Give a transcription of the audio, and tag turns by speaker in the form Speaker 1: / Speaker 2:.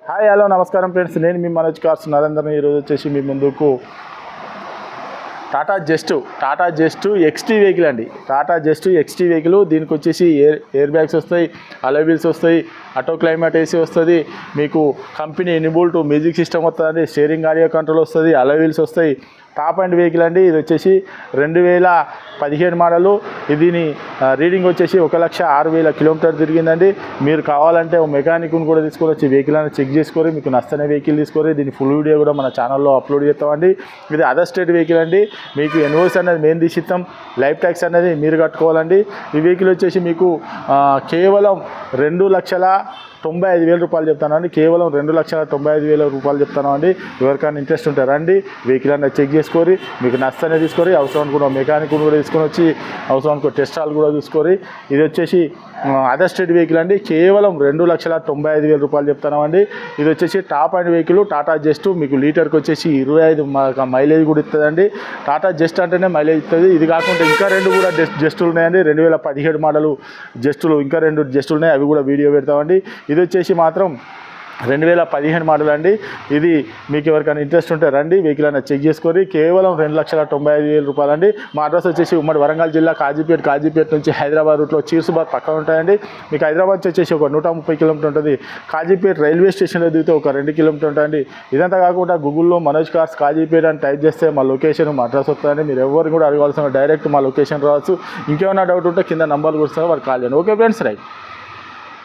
Speaker 1: Hi hello నమస్కారం friends, నేను మీ Manoj cars నరేందర్ని. ఈరోజు వచ్చేసి మీ ముందుకు టాటా జస్ట్ ఎక్స్టీ వెహికల్ అండి. Tata just ఎక్స్టీ vehicle. దీనికి వచ్చేసి ఎయిర్ బ్యాగ్స్ వస్తాయి, అలై వీల్స్ వస్తాయి, ఆటో క్లైమేట్ ఏసీ వస్తుంది, మీకు కంపెనీ ఎనిబుల్ టు మ్యూజిక్ సిస్టమ్ వస్తుంది, స్టీరింగ్ ఆడియో కంట్రోల్ వస్తుంది, అలై వీల్స్ వస్తాయి. టాప్ అండ్ వెహికల్ అండి. ఇది వచ్చేసి 2015 మోడలు. దీని రీడింగ్ వచ్చేసి 1,06,000 కిలోమీటర్ తిరిగిందండి. మీరు కావాలంటే ఒక మెకానిక్ని కూడా తీసుకొని వచ్చి వెహికల్ అనేది చెక్ చేసుకొని మీకు నచ్చని వెహికల్ తీసుకొని దీని ఫుల్ వీడియో కూడా మన ఛానల్లో అప్లోడ్ చేస్తామండి. ఇది అదర్ స్టేట్ వెహికల్ అండి. మీకు ఎన్ఓసి అనేది మేము తీసిస్తాం, లైఫ్ ట్యాక్స్ అనేది మీరు కట్టుకోవాలండి. ఈ వెహికల్ వచ్చేసి మీకు కేవలం 2,95,000 రూపాయలు చెప్తానండి. కేవలం 2,95,000 రూపాయలు చెప్తాను అండి. ఎవరికైనా ఇంట్రెస్ట్ ఉంటే రండి, వెహికల్ అనేది చెక్ చేసుకొని మీకు నచ్చనే తీసుకొని అవసరం కూడా మెకానిక్ కూడా తీసుకొని వచ్చి అవసరానికి టెస్ట్ హాల్ కూడా చూసుకొని. ఇది వచ్చేసి అదర్ స్టేట్ వెహికల్ అండి. కేవలం 2,95,000 రూపాయలు చెప్తామండి. ఇది వచ్చేసి top and vehicle Tata just. మీకు లీటర్కి వచ్చేసి 25 మైలేజ్ కూడా ఇస్తుందండి. టాటా జస్ట్ అంటేనే మైలేజ్ ఇస్తుంది. ఇది కాకుండా ఇంకా 2 కూడా జస్టులు ఉన్నాయండి. 2017 మోడలు జస్టులు ఇంకా 2 జస్టులు ఉన్నాయి, అవి కూడా వీడియో పెడతామండి. ఇది వచ్చేసి మాత్రం 2015 మోడల్ అండి. ఇది మీకు ఎవరికైనా ఇంట్రెస్ట్ ఉంటే రండి, వెహికల్ అనేది చెక్ చేసుకొని. కేవలం 2,95,000 రూపాయలు అండి. మా అడ్రస్ వచ్చేసి ఉమ్మడి వరంగల్ జిల్లా కాజీపేట నుంచి హైదరాబాద్ రూట్లో చీర్సుబాద్ పక్కన ఉంటాయండి. మీకు హైదరాబాద్ వచ్చేసి ఒక 130 కిలోమీటర్ ఉంటుంది. కాజీపేట రైల్వే స్టేషన్లో దిగితే ఒక 2 కిలోమీటర్ ఉంటాయండి. ఇదంతా కాకుండా గూగుల్లో మనోజ్ కార్స్ కాజీపేట అని టైప్ చేస్తే మా లొకేషన్ మా అడ్రస్ వస్తుందండి. మీరు ఎవరు కూడా అడగాల్సిన డైరెక్ట్ మా లొకేషన్ రావచ్చు. ఇంకేమైనా డౌట్ ఉంటే కింద నంబర్లు కూడా వారు కాల్ చేయండి. Okay friends, right.